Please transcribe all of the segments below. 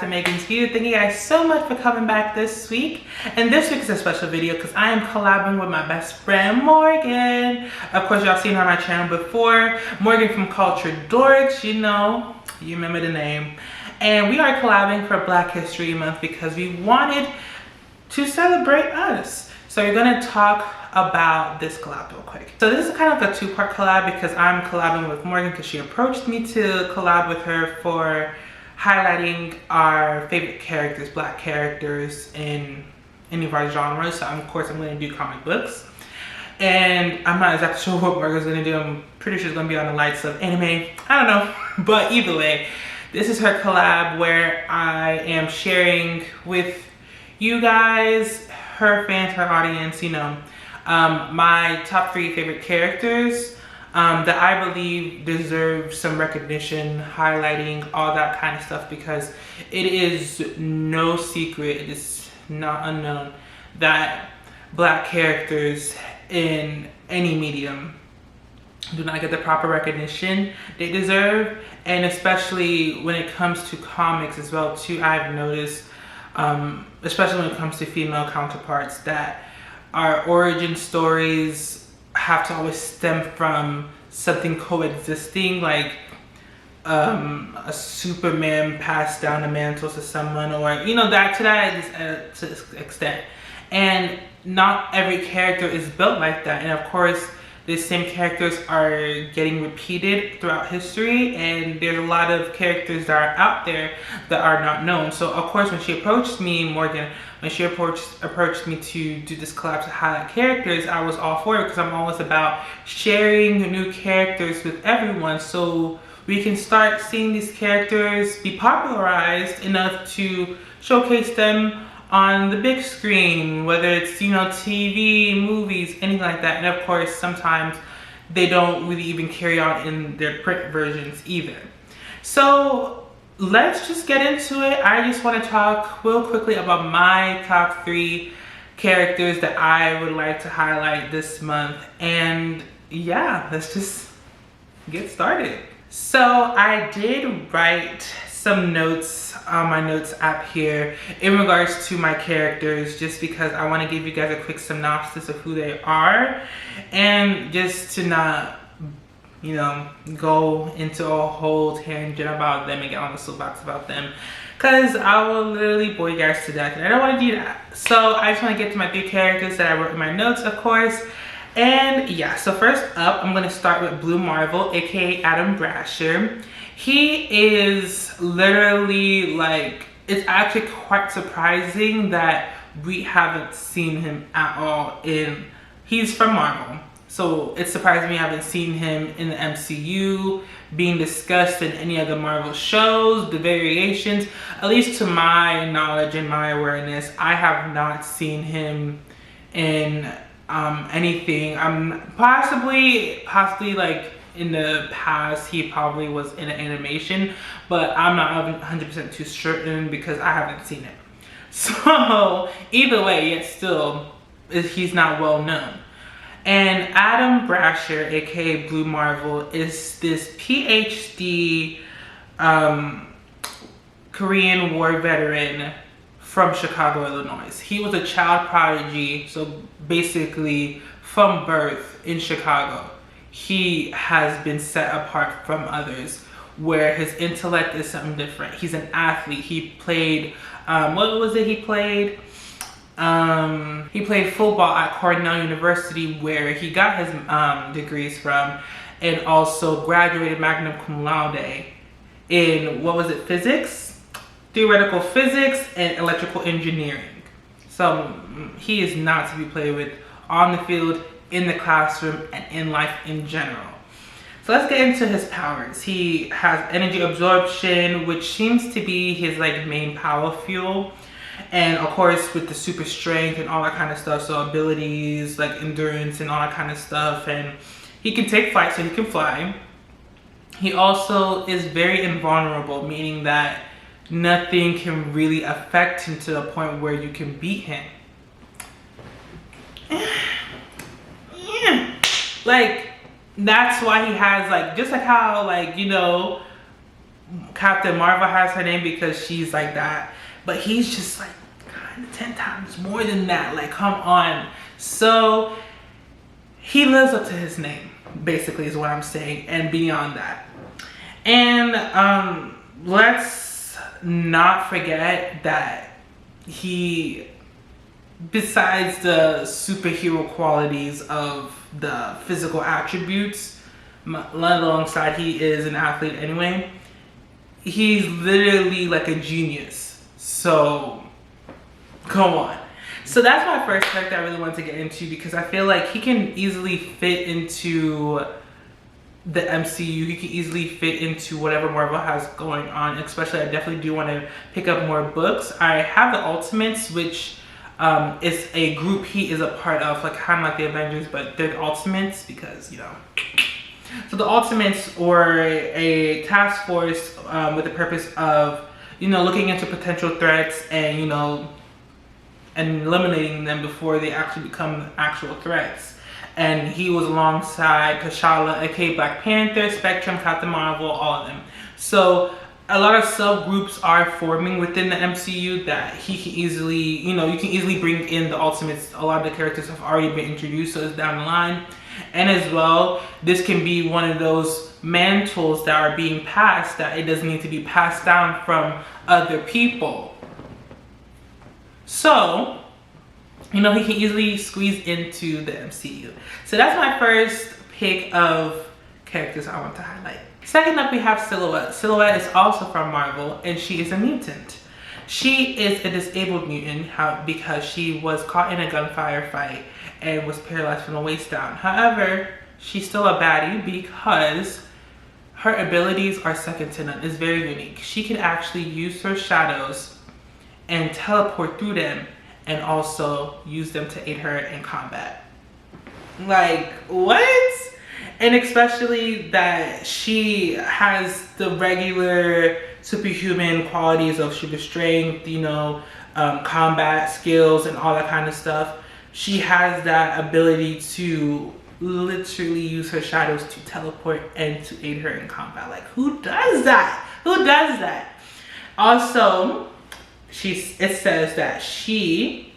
back to Megan's View. Thank you guys so much for coming back this week. And this week is a special video because I am collabing with my best friend Morgan. Of course, y'all seen her on my channel before. Morgan from Dorks, you know, you remember the name. And we are collabing for Black History Month because we wanted to celebrate us. So we're gonna talk about this collab real quick. So this is kind of like a two-part collab because I'm collabing with Morgan because she approached me to collab with her for highlighting our favorite characters, Black characters in any of our genres. So of course I'm gonna do comic books. And I'm not exactly sure what Morgan's gonna do. I'm pretty sure it's gonna be on the lights of anime. I don't know, but either way, this is her collab where I am sharing with you guys, her fans, her audience, you know, my top 3 favorite characters that I believe deserve some recognition, highlighting all that kind of stuff, because it is no secret, it is not unknown that Black characters in any medium do not get the proper recognition they deserve, and especially when it comes to comics as well too. I've noticed, especially when it comes to female counterparts, that our origin stories have to always stem from something coexisting, like a Superman passed down the mantle to someone, or you know, that to this extent. And not every character is built like that, and of course these same characters are getting repeated throughout history, and there's a lot of characters that are out there that are not known. So of course when she approached me, Morgan, when she approached me to do this collab to highlight characters, I was all for it because I'm always about sharing new characters with everyone so we can start seeing these characters be popularized enough to showcase them on the big screen, whether it's, you know, TV, movies, anything like that. And of course, sometimes they don't really even carry on in their print versions either. So let's just get into it. I just want to talk real quickly about my top 3 characters that I would like to highlight this month. And yeah, let's just get started. So I did write some notes on my notes app here in regards to my characters, just because I want to give you guys a quick synopsis of who they are, and just to not, you know, go into a whole tangent about them and get on the soapbox about them, because I will literally bore you guys to death and I don't want to do that. So I just want to get to my 3 characters that I wrote in my notes, of course. And yeah, so first up, I'm going to start with Blue Marvel, aka Adam Brasher. He is literally, like, it's actually quite surprising that we haven't seen him at all he's from Marvel. So it's surprising we haven't seen him in the MCU, being discussed in any of the Marvel shows, the variations. At least to my knowledge and my awareness, I have not seen him in anything. Possibly like in the past he probably was in an animation, but I'm not 100% too certain because I haven't seen it. So either way, yet still he's not well known. And Adam Brasher, aka Blue Marvel, is this PhD Korean War veteran from Chicago, Illinois. He was a child prodigy, so basically from birth in Chicago, he has been set apart from others, where his intellect is something different. He's an athlete. He played, what was it he played? He played football at Cornell University, where he got his degrees from, and also graduated magna cum laude in, what was it, physics? Theoretical physics and electrical engineering. So he is not to be played with on the field, in the classroom, and in life in general. So let's get into his powers. He has energy absorption, which seems to be his like main power fuel. And of course with the super strength and all that kind of stuff, so abilities like endurance and all that kind of stuff. And he can take flight, so he can fly. He also is very invulnerable, meaning that nothing can really affect him to the point where you can beat him. Like, that's why he has, like, just like how, like, you know, Captain Marvel has her name because she's like that, but he's just like kind of 10 times more than that. Like, come on. So he lives up to his name, basically, is what I'm saying, and beyond that. And let's not forget that he, besides the superhero qualities of the physical attributes, alongside he is an athlete anyway, he's literally like a genius. So come on. So that's my first character I really want to get into, because I feel like he can easily fit into the MCU. He can easily fit into whatever Marvel has going on. Especially, I definitely do want to pick up more books. I have the Ultimates, which is a group he is a part of, like kind of like the Avengers, but they're the Ultimates because, you know. So the Ultimates were a task force with the purpose of, you know, looking into potential threats and, you know, and eliminating them before they actually become actual threats. And he was alongside T'Challa, aka Black Panther, Spectrum, Captain Marvel, all of them. So a lot of subgroups are forming within the MCU that he can easily, you know, you can easily bring in the Ultimates. A lot of the characters have already been introduced, so it's down the line. And as well, this can be one of those mantles that are being passed, that it doesn't need to be passed down from other people. So, you know, he can easily squeeze into the MCU. So that's my first pick of characters I want to highlight. Second up, we have Silhouette. Silhouette is also from Marvel, and she is a mutant. She is a disabled mutant because she was caught in a gunfire fight and was paralyzed from the waist down. However, she's still a baddie because her abilities are second to none. It's very unique. She can actually use her shadows and teleport through them, and also use them to aid her in combat. Like, what? And especially that she has the regular superhuman qualities of super strength, you know, combat skills and all that kind of stuff. She has that ability to literally use her shadows to teleport and to aid her in combat. Like, who does that? Who does that? Also, it says that she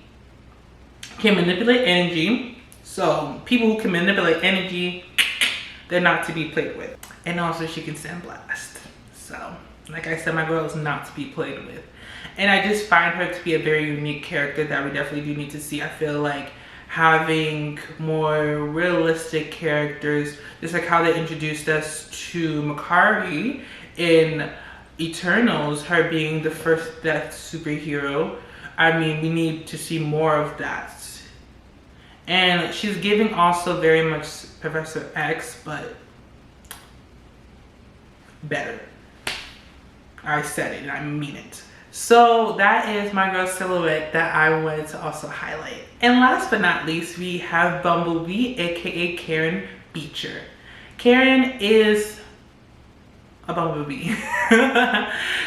can manipulate energy. So people who can manipulate energy, they're not to be played with. And also she can sandblast. So, like I said, my girl is not to be played with. And I just find her to be a very unique character that we definitely do need to see. I feel like having more realistic characters, just like how they introduced us to Makari in Eternals, her being the first death superhero. I mean, we need to see more of that. And she's giving also very much Professor X, but better. I said it and I mean it. So that is my girl Silhouette that I wanted to also highlight. And last but not least, we have Bumblebee, aka Karen Beecher. Karen is a bumblebee.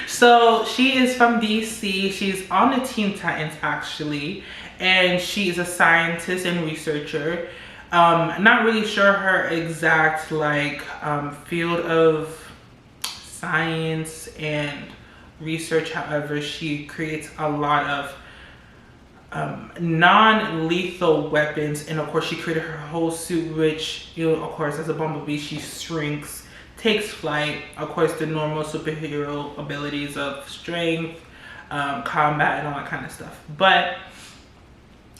So she is from DC. She's on the Teen Titans actually, and she is a scientist and researcher. Not really sure her exact like field of science and research. However, she creates a lot of non-lethal weapons, and of course she created her whole suit, which, you know, of course as a bumblebee she shrinks, takes flight, of course the normal superhero abilities of strength, combat and all that kind of stuff. But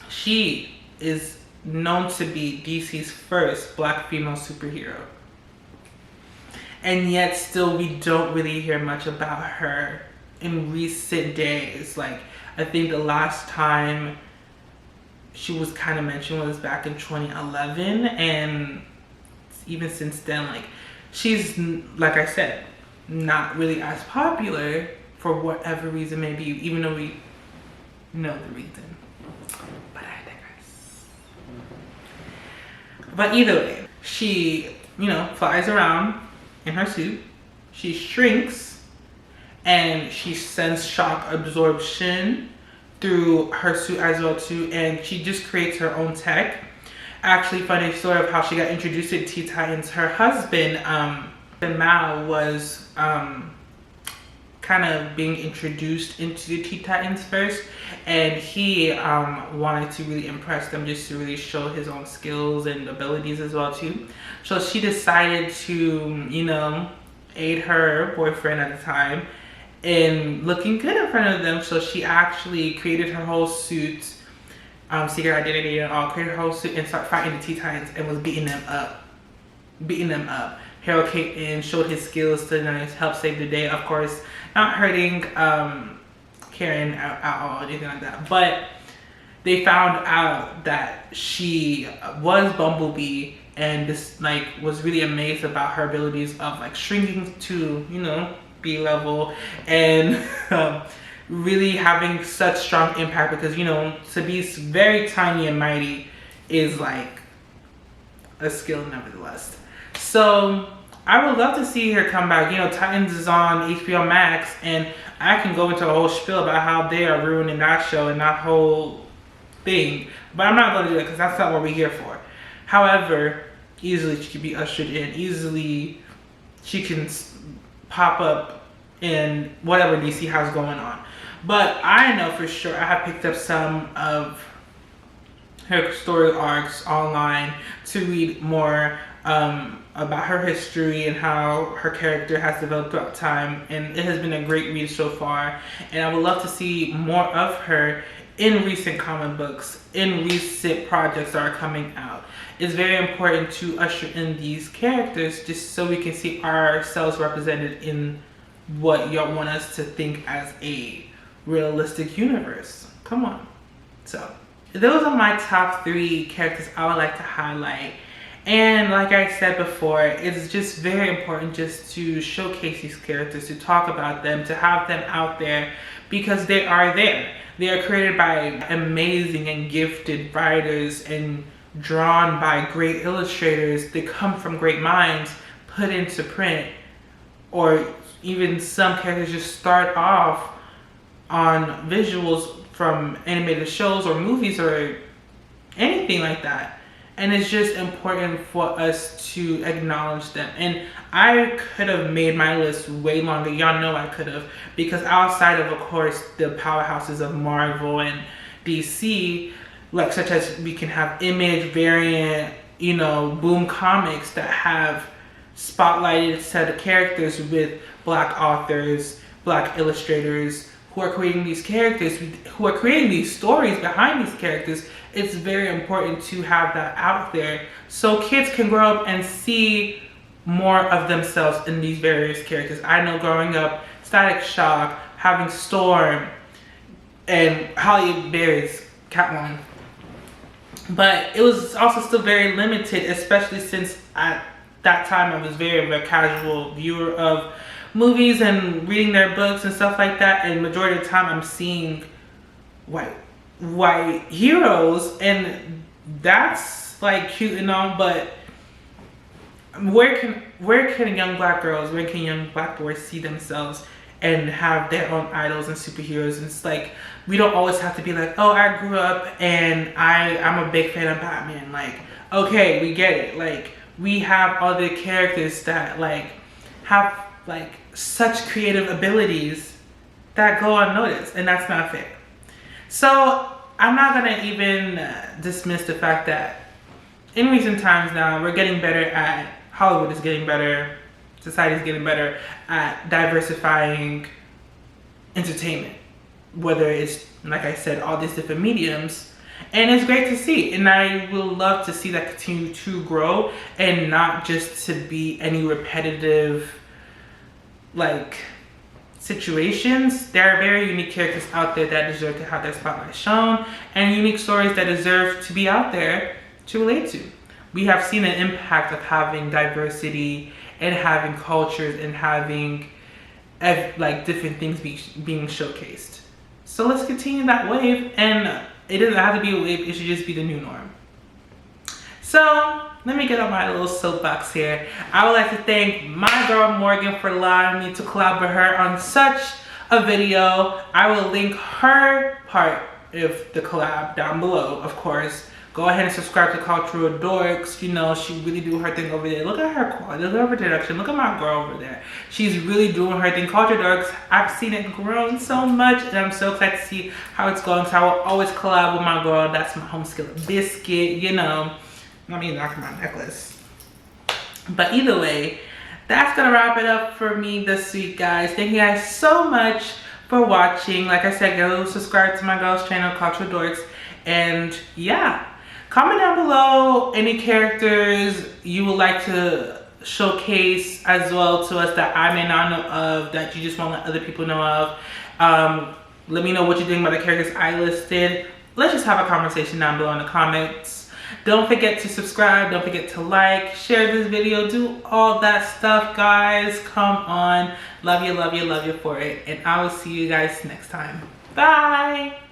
she is known to be DC's first Black female superhero, and yet still we don't really hear much about her in recent days. Like, I think the last time she was kind of mentioned was back in 2011, and even since then, like, she's, like I said, not really as popular for whatever reason, maybe, even though we know the reason. But I digress. But either way, she, you know, flies around in her suit. She shrinks and she sends shock absorption through her suit as well too, and she just creates her own tech. Actually, funny story of how she got introduced to Teen Titans. Her husband, Mal, was kind of being introduced into the Teen Titans first, and he wanted to really impress them, just to really show his own skills and abilities as well too. So she decided to, you know, aid her boyfriend at the time in looking good in front of them. So she actually created her whole suit, secret identity and all, created her whole suit and started fighting the Teen Titans and was beating them up. Harold came in, showed his skills to help save the day. Of course, not hurting Karen at all, anything like that. But they found out that she was Bumblebee, and this like was really amazed about her abilities of like shrinking to, you know, B level, and really having such strong impact, because, you know, to be very tiny and mighty is like a skill nevertheless. So I would love to see her come back. You know, Titans is on HBO Max, and I can go into a whole spiel about how they are ruining that show and that whole thing. But I'm not going to do that because that's not what we're here for. However, easily she can be ushered in. Easily she can pop up in whatever DC has going on. But I know for sure I have picked up some of her story arcs online to read more about her history and how her character has developed throughout time, and it has been a great read so far, and I would love to see more of her in recent comic books, in recent projects that are coming out. It's very important to usher in these characters just so we can see ourselves represented in what y'all want us to think as a realistic universe. Come on. So those are my top 3 characters I would like to highlight. And like I said before, it's just very important just to showcase these characters, to talk about them, to have them out there, because they are there. They are created by amazing and gifted writers and drawn by great illustrators. They come from great minds, put into print, or even some characters just start off on visuals from animated shows or movies or anything like that. And it's just important for us to acknowledge them. And I could have made my list way longer. Y'all know I could have. Because outside of course, the powerhouses of Marvel and DC, like such as we can have Image, Variant, you know, Boom Comics that have spotlighted set of characters with Black authors, Black illustrators, who are creating these characters, who are creating these stories behind these characters. It's very important to have that out there so kids can grow up and see more of themselves in these various characters. I know growing up, Static Shock, having Storm, and Holly Berry's Catwoman. But it was also still very limited, especially since at that time I was very a casual viewer of movies and reading their books and stuff like that, and majority of the time I'm seeing white heroes, and that's like cute and all, but where can young Black girls, where can young Black boys see themselves and have their own idols and superheroes? And it's like, we don't always have to be like, oh, I grew up and I'm a big fan of Batman. Like, okay, we get it. Like, we have other characters that like have like such creative abilities that go unnoticed, and that's not fair. So I'm not gonna even dismiss the fact that in recent times now, we're getting better at, Hollywood is getting better, society is getting better at diversifying entertainment, whether it's, like I said, all these different mediums, and it's great to see, and I will love to see that continue to grow and not just to be any repetitive like situations. There are very unique characters out there that deserve to have their spotlight shown, and unique stories that deserve to be out there to relate to. We have seen an impact of having diversity and having cultures and having like different things being showcased. So let's continue that wave, and it doesn't have to be a wave, it should just be the new norm. So let me get on my little soapbox here. I would like to thank my girl Morgan for allowing me to collab with her on such a video. I will link her part of the collab down below, of course. Go ahead and subscribe to Cultural Dorks. You know, she really do her thing over there. Look at her quality, look at her production, look at my girl over there. She's really doing her thing. Cultural Dorks, I've seen it grown so much, and I'm so excited to see how it's going. So I will always collab with my girl. That's my home skillet biscuit, you know. I mean, knock my necklace. But either way, that's gonna wrap it up for me this week, guys. Thank you guys so much for watching. Like I said, go subscribe to my girl's channel, Cultural Dorks. And yeah, comment down below any characters you would like to showcase as well to us that I may not know of, that you just want to let other people know of. Let me know what you think about the characters I listed. Let's just have a conversation down below in the comments. Don't forget to subscribe, don't forget to like, share this video, do all that stuff, guys. Come on. Love you, love you, love you for it. And I will see you guys next time. Bye.